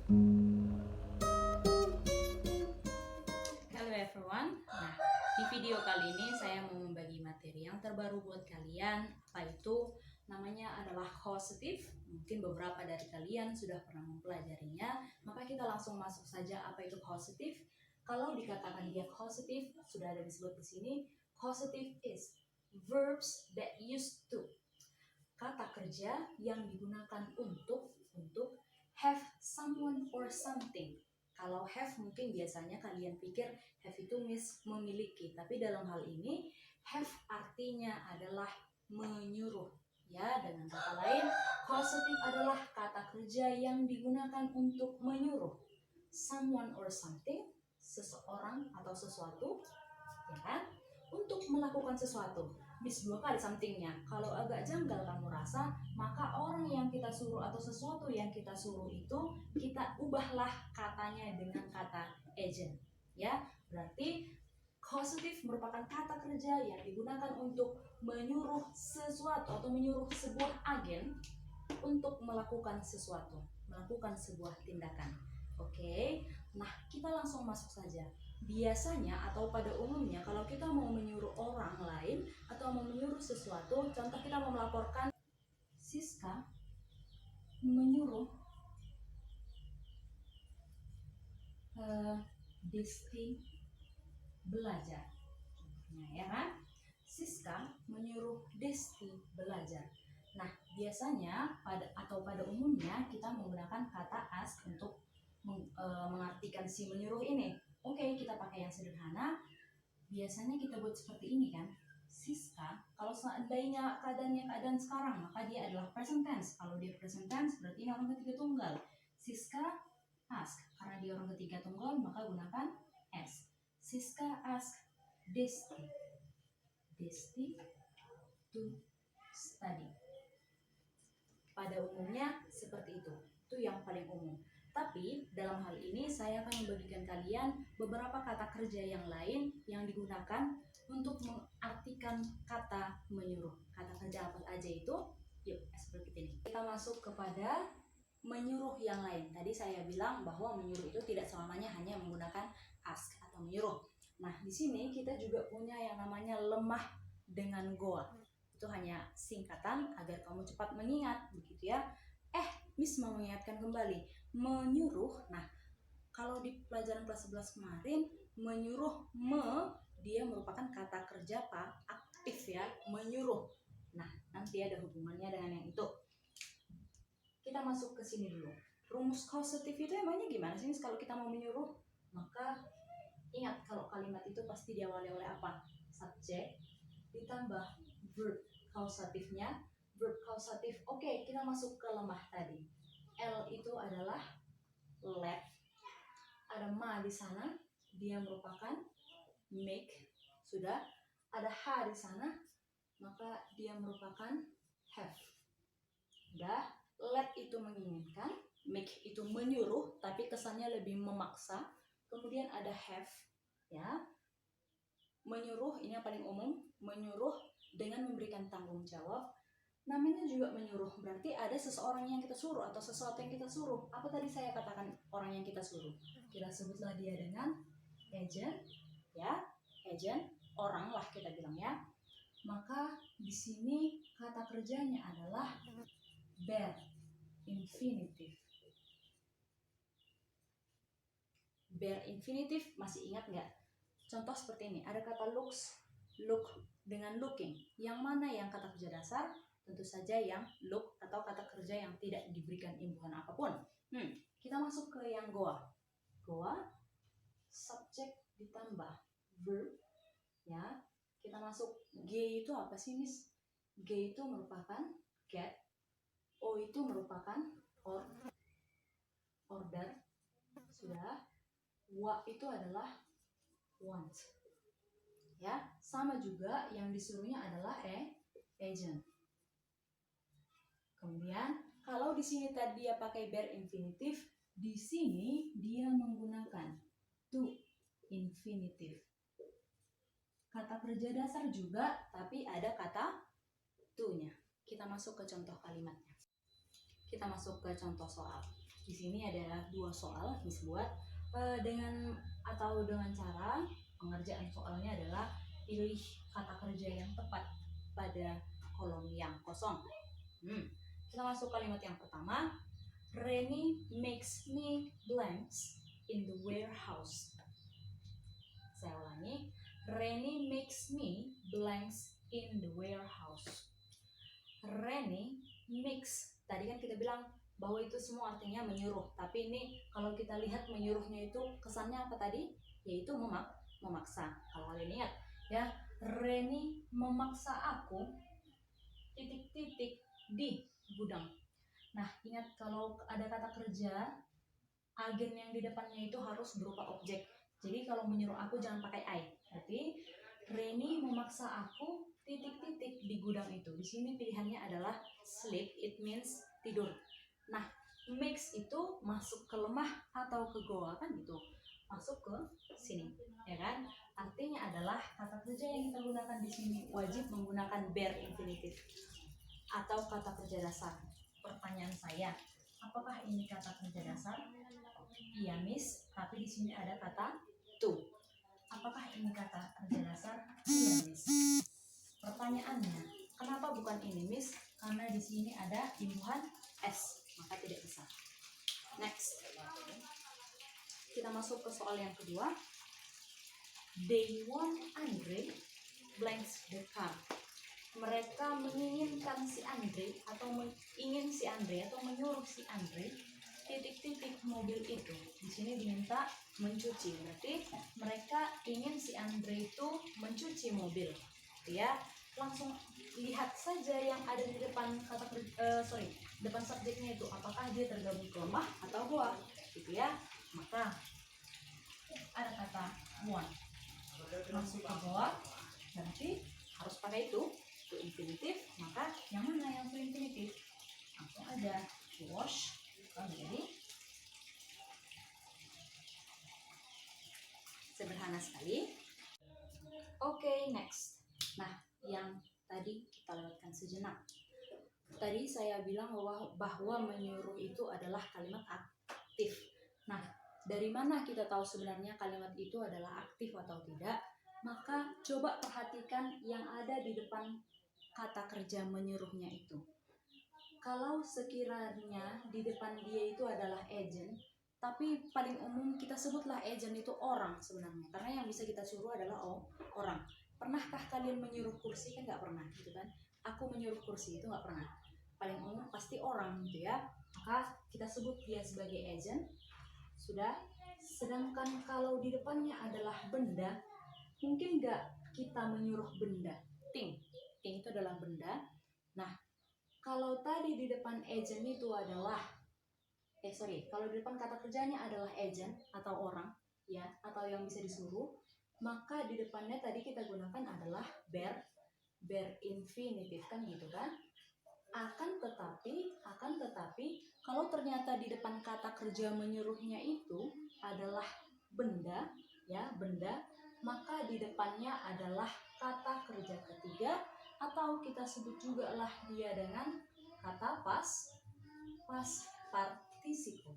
Hello everyone. Nah, di video kali ini saya mau membagi materi yang terbaru buat kalian. Apa itu? Namanya adalah causative. Mungkin beberapa dari kalian sudah pernah mempelajarinya. Maka kita langsung masuk saja apa itu causative. Kalau dikatakan dia causative, sudah ada disebut di sini. Causative is verbs that used to. Kata kerja yang digunakan untuk have someone or something. Kalau have mungkin biasanya kalian pikir have itu memiliki, tapi dalam hal ini have artinya adalah menyuruh. Ya, dengan kata lain, causative adalah kata kerja yang digunakan untuk menyuruh someone or something, seseorang atau sesuatu, ya kan, untuk melakukan sesuatu. Bis 2 kali somethingnya. Kalau agak janggal kamu rasa, maka orang yang kita suruh atau sesuatu yang kita suruh itu kita ubahlah katanya dengan kata agent. Ya, berarti causative merupakan kata kerja yang digunakan untuk menyuruh sesuatu atau menyuruh sebuah agen untuk melakukan sesuatu, melakukan sebuah tindakan. Oke, nah kita langsung masuk saja. Biasanya atau pada umumnya kalau kita mau menyuruh orang lain atau mau menyuruh sesuatu, contoh kita mau melaporkan Siska menyuruh Desti belajar. Nah, ya kan? Siska menyuruh Desti belajar. Nah, biasanya pada umumnya kita menggunakan kata ask untuk mengartikan si menyuruh ini. Oke, kita pakai yang sederhana. Biasanya kita buat seperti ini kan. Siska, kalau seandainya keadaan sekarang, maka dia adalah present tense. Kalau dia present tense, berarti ini orang ketiga tunggal. Siska ask. Karena dia orang ketiga tunggal, maka gunakan s. Siska ask Desti to study. Pada umumnya seperti itu. Itu yang paling umum. Tapi dalam hal ini saya akan membagikan kalian beberapa kata kerja yang lain yang digunakan untuk mengartikan kata menyuruh. Kata kerja apa aja itu? Yuk, seperti ini. Kita masuk kepada menyuruh yang lain. Tadi saya bilang bahwa menyuruh itu tidak selamanya hanya menggunakan ask atau menyuruh. Nah, di sini kita juga punya yang namanya lemah dengan goal. Itu hanya singkatan agar kamu cepat mengingat, begitu ya. Miss mau mengingatkan kembali, menyuruh. Nah, kalau di pelajaran kelas 11 kemarin, menyuruh dia merupakan kata kerja aktif ya, menyuruh. Nah, nanti ada hubungannya dengan yang itu. Kita masuk ke sini dulu. Rumus causative itu emangnya gimana sih Miss kalau kita mau menyuruh? Maka ingat kalau kalimat itu pasti diawali oleh apa? Subjek ditambah verb causatifnya. Verb causatif. Oke, kita masuk ke lemah tadi. L itu adalah let. Ada ma di sana, dia merupakan make. Sudah. Ada h di sana, maka dia merupakan have. Udah. Let itu menginginkan, make itu menyuruh, tapi kesannya lebih memaksa. Kemudian ada have, ya. Menyuruh ini yang paling umum, menyuruh dengan memberikan tanggung jawab. Namanya juga menyuruh, berarti ada seseorang yang kita suruh atau sesuatu yang kita suruh. Apa tadi saya katakan orang yang kita suruh? Kita sebutlah dia dengan agent, ya, agent, orang lah kita bilang ya. Maka di sini kata kerjanya adalah bare infinitive. Bare infinitive masih ingat nggak? Contoh seperti ini, ada kata looks, look dengan looking. Yang mana yang kata kerja dasar? Tentu saja yang look atau kata kerja yang tidak diberikan imbuhan apapun. Kita masuk ke yang goa. Goa, subjek ditambah verb, ya. Kita masuk G itu apa sih Miss? G itu merupakan get, O itu merupakan order, sudah. Wa itu adalah want. Ya, sama juga yang disuruhnya adalah agent. Kemudian kalau di sini tadi dia pakai bare infinitive, di sini dia menggunakan to infinitive. Kata kerja dasar juga, tapi ada kata to-nya. Kita masuk ke contoh kalimatnya. Kita masuk ke contoh soal. Di sini ada 2 soal Miss buat dengan cara pengerjaan soalnya adalah pilih kata kerja yang tepat pada kolom yang kosong. Kita masuk kalimat yang pertama. Reni makes me blanks in the warehouse. Saya ulangi. Reni makes me blanks in the warehouse. Reni makes, tadi kan kita bilang bahwa itu semua artinya menyuruh, tapi ini kalau kita lihat menyuruhnya itu kesannya apa tadi? Yaitu memaksa. Kalau kalian ingat ya, Reni memaksa aku titik-titik di gudang. Nah, ingat kalau ada kata kerja, agen yang di depannya itu harus berupa objek. Jadi kalau menyuruh aku jangan pakai I. Berarti Reni memaksa aku titik-titik di gudang itu. Di sini pilihannya adalah sleep, it means tidur. Nah, mix itu masuk ke lemah atau ke goa kan gitu. Masuk ke sini, ya kan? Artinya adalah kata kerja yang kita gunakan di sini wajib menggunakan bare infinitive atau kata kerja dasar. Pertanyaan saya, apakah ini kata kerja dasar? Iya, Miss, tapi di sini ada kata to. Apakah ini kata kerja dasar? Iya, Miss. Pertanyaannya, kenapa bukan ini, Miss? Karena di sini ada imbuhan s, maka tidak bisa. Next. Kita masuk ke soal yang kedua. They want Andre blanks the car. Mereka menginginkan si Andre atau menyuruh si Andre titik-titik mobil itu. Di sini diminta mencuci. Berarti mereka ingin si Andre itu mencuci mobil. Ya, langsung lihat saja yang ada di depan depan subjeknya itu, apakah dia tergabung ke lemah atau goa, gitu ya. Maka ada kata want masuk ke goa, berarti harus pakai itu infinitive. Maka yang mana yang to infinitive? Langsung ada wash menjadi sederhana sekali. Oke, next. Nah, yang tadi kita lewatkan sejenak. Tadi saya bilang bahwa menyuruh itu adalah kalimat aktif. Nah, dari mana kita tahu sebenarnya kalimat itu adalah aktif atau tidak? Maka coba perhatikan yang ada di depan kata kerja menyuruhnya itu. Kalau sekiranya di depan dia itu adalah agent, tapi paling umum kita sebutlah agent itu orang sebenarnya, karena yang bisa kita suruh adalah orang. Pernahkah kalian menyuruh kursi? Kan nggak pernah gitu kan. Aku menyuruh kursi itu nggak pernah. Paling umum pasti orang gitu ya. Maka kita sebut dia sebagai agent. Sudah. Sedangkan kalau di depannya adalah benda, mungkin nggak kita menyuruh benda. Thing itu adalah benda. Nah, kalau tadi di depan agent itu adalah kalau di depan kata kerjanya adalah agent atau orang ya, atau yang bisa disuruh, maka di depannya tadi kita gunakan adalah bare infinitive kan gitu kan. Akan tetapi kalau ternyata di depan kata kerja menyuruhnya itu adalah benda ya, benda, maka di depannya adalah kata kerja ketiga, atau kita sebut juga lah dia dengan kata past participle.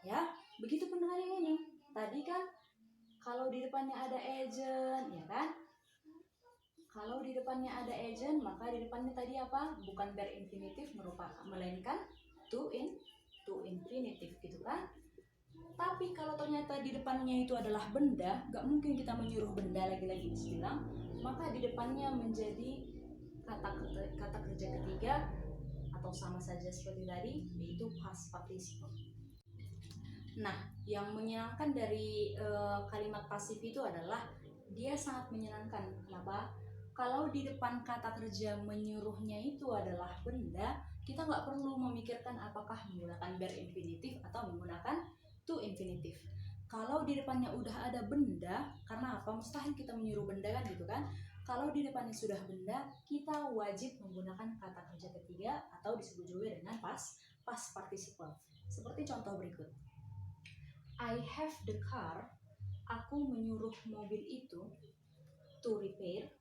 Ya, begitu pun dengan yang ini. Tadi kan kalau di depannya ada agent, ya kan? Kalau di depannya ada agent, maka di depannya tadi apa? Bukan bare infinitive melainkan to infinitive gitu kan? Tapi kalau ternyata di depannya itu adalah benda, gak mungkin kita menyuruh benda lagi-lagi bilang, maka di depannya menjadi kata kerja ketiga atau sama saja seperti tadi, yaitu past participle. Nah, yang menyenangkan dari kalimat pasif itu adalah dia sangat menyenangkan. Kenapa? Kalau di depan kata kerja menyuruhnya itu adalah benda, kita nggak perlu memikirkan apakah menggunakan bare infinitive atau menggunakan to infinitive. Kalau di depannya udah ada benda, karena apa? Mustahil kita menyuruh benda kan gitu kan. Kalau di depannya sudah benda, kita wajib menggunakan kata kerja ketiga atau disebut juga dengan past participle. Seperti contoh berikut. I have the car. Aku menyuruh mobil itu to repaired.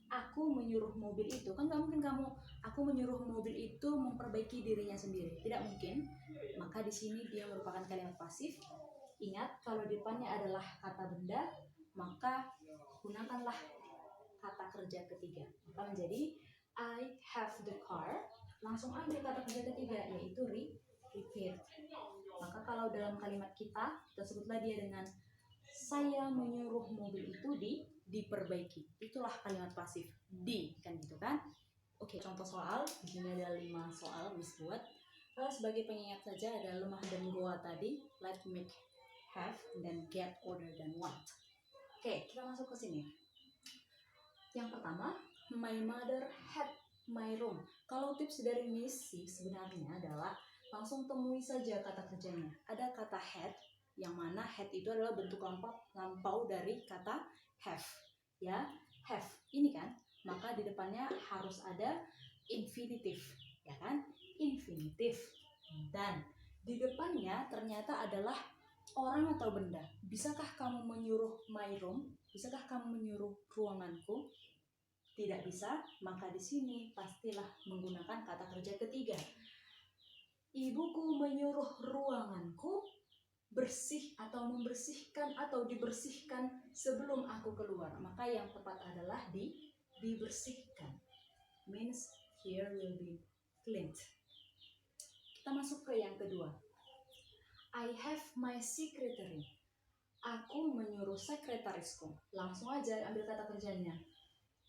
aku menyuruh mobil itu, kan nggak mungkin aku menyuruh mobil itu memperbaiki dirinya sendiri, tidak mungkin. Maka di sini dia merupakan kalimat pasif. Ingat, kalau di depannya adalah kata benda, maka gunakanlah kata kerja ketiga. Maka menjadi I have the car. Langsung ambil kata kerja ketiga, yaitu repair. Maka kalau dalam kalimat kita sebutlah dia dengan saya menyuruh mobil itu diperbaiki. Itulah kalimat pasif. Kan gitu kan? Oke, contoh soal. Di sini ada 5 soal Miss buat. Sebagai pengingat saja, ada lemah dan goa tadi. Like, make, have, dan get, order, dan want. Oke, kita masuk ke sini. Yang pertama, my mother had my room. Kalau tips dari Miss sih sebenarnya adalah langsung temui saja kata kerjanya. Ada kata had, yang mana had itu adalah bentuk lampau dari kata have. Ya, have ini kan, maka di depannya harus ada infinitif, ya kan? Infinitif. Dan di depannya ternyata adalah orang atau benda. Bisakah kamu menyuruh my room? Bisakah kamu menyuruh ruanganku? Tidak bisa, maka di sini pastilah menggunakan kata kerja ketiga. Ibuku menyuruh ruanganku bersih atau membersihkan atau dibersihkan sebelum aku keluar. Maka yang tepat adalah dibersihkan. Means here will be cleaned. Kita masuk ke yang kedua. I have my secretary. Aku menyuruh sekretarisku. Langsung aja ambil kata kerjanya.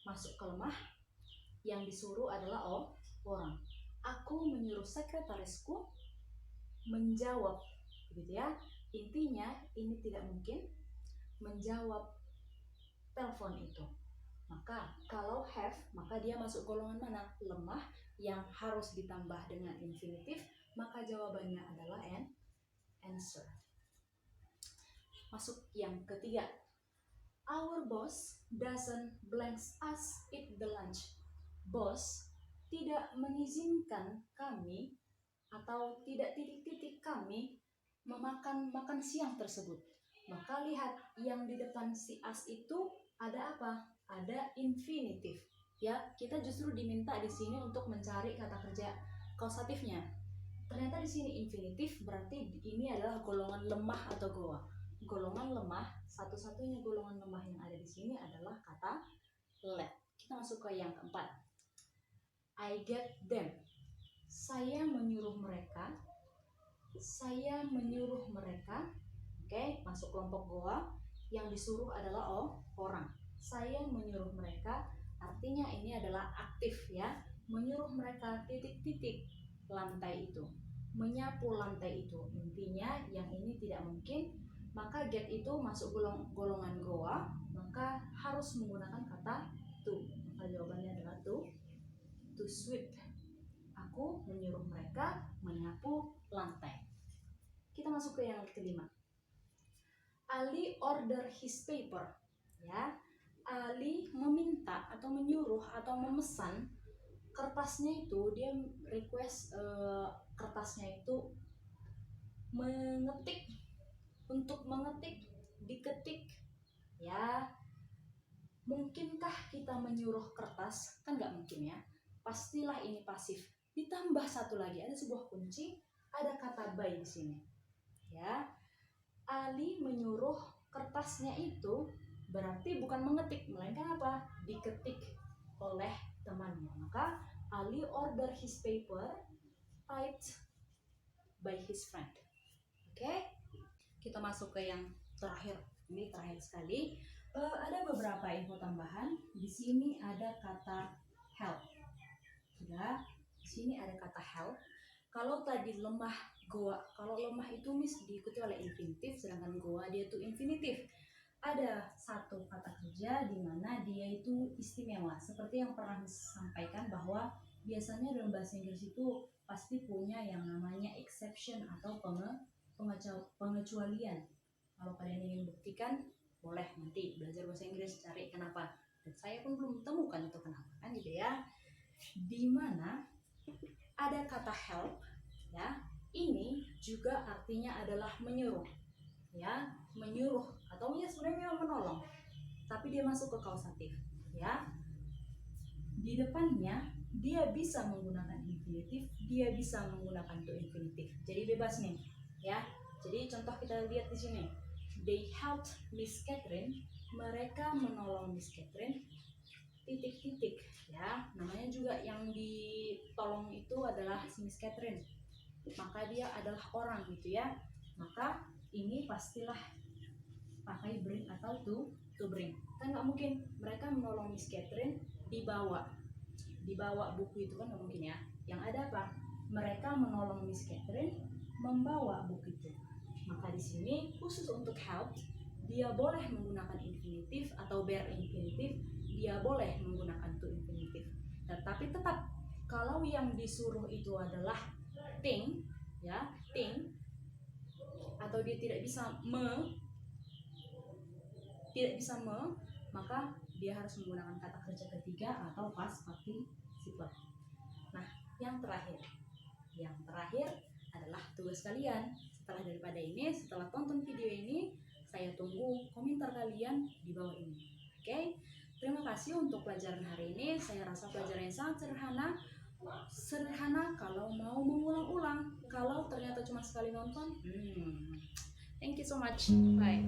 Masuk ke lemah. Yang disuruh adalah orang. Aku menyuruh sekretarisku menjawab, gitu ya. Intinya ini tidak mungkin menjawab telepon itu. Maka kalau have, maka dia masuk golongan mana? Lemah yang harus ditambah dengan infinitif, maka jawabannya adalah answer. Masuk yang ketiga. Our boss doesn't blanks us eat the lunch. Bos tidak mengizinkan kami atau tidak titik-titik kami makan siang tersebut. Maka lihat yang di depan si as itu ada apa? Ada infinitif. Ya, kita justru diminta di sini untuk mencari kata kerja kausatifnya. Ternyata di sini infinitif, berarti ini adalah golongan lemah atau goa. Golongan lemah, satu-satunya golongan lemah yang ada di sini adalah kata let. Kita masuk ke yang keempat. I get them. Saya menyuruh mereka. Saya menyuruh mereka. Oke, masuk kelompok goa. Yang disuruh adalah orang. Saya menyuruh mereka. Artinya ini adalah aktif ya. Menyuruh mereka titik-titik lantai itu. Menyapu lantai itu. Intinya yang ini tidak mungkin. Maka get itu masuk golongan goa. Maka harus menggunakan kata to. Maka jawabannya adalah to sweep. Aku menyuruh mereka menyapu lantai. Kita masuk ke yang kelima. Ali order his paper. Ya, Ali meminta atau menyuruh atau memesan kertasnya itu, dia request kertasnya itu untuk mengetik, diketik. Ya, mungkinkah kita menyuruh kertas? Kan nggak mungkin ya. Pastilah ini pasif. Ditambah satu lagi, ada sebuah kunci, ada kata by di sini. Ya, Ali menyuruh kertasnya itu berarti bukan mengetik, melainkan apa? Diketik oleh temannya. Maka Ali order his paper typed by his friend. Oke, kita masuk ke yang terakhir. Ini terakhir sekali. Ada beberapa info tambahan. Di sini ada kata help. Sudah, di sini ada kata help. Kalau tadi lemah goa, kalau lemah itu diikuti oleh infinitif, sedangkan goa dia itu infinitif. Ada satu kata kerja di mana dia itu istimewa. Seperti yang pernah disampaikan bahwa biasanya dalam bahasa Inggris itu pasti punya yang namanya exception atau pengecualian. Kalau kalian ingin buktikan, boleh nanti belajar bahasa Inggris cari kenapa. Dan saya pun belum temukan itu kenapa, kan gitu ya. Di mana ada kata help, ya, ini juga artinya adalah menyuruh, ya, menyuruh atau ya sebenarnya menolong, tapi dia masuk ke kausatif, ya. di depannya dia bisa menggunakan infinitif, dia bisa menggunakan to infinitif. Jadi bebas nih, ya. Jadi contoh kita lihat di sini. They helped Miss Catherine. Mereka menolong Miss Catherine. Titik-titik, ya. Namanya juga yang ditolong itu adalah si Miss Catherine. Maka dia adalah orang gitu ya. Maka ini pastilah pakai bring atau to bring. Kan nggak mungkin mereka menolong Miss Catherine dibawa buku itu, kan nggak mungkin ya. Yang ada apa? Mereka menolong Miss Catherine membawa buku itu. Maka di sini khusus untuk help dia boleh menggunakan infinitif atau bare infinitif, dia boleh menggunakan to infinitif. Tetapi tetap kalau yang disuruh itu adalah thing, ya, thing, atau dia tidak bisa maka dia harus menggunakan kata kerja ketiga atau past participle. Nah, yang terakhir adalah tugas kalian. Setelah tonton video ini, saya tunggu komentar kalian di bawah ini. Oke? Terima kasih untuk pelajaran hari ini. Saya rasa pelajaran yang sangat sederhana kalau mau mengulang-ulang. Kalau ternyata cuma sekali nonton, thank you so much. Bye.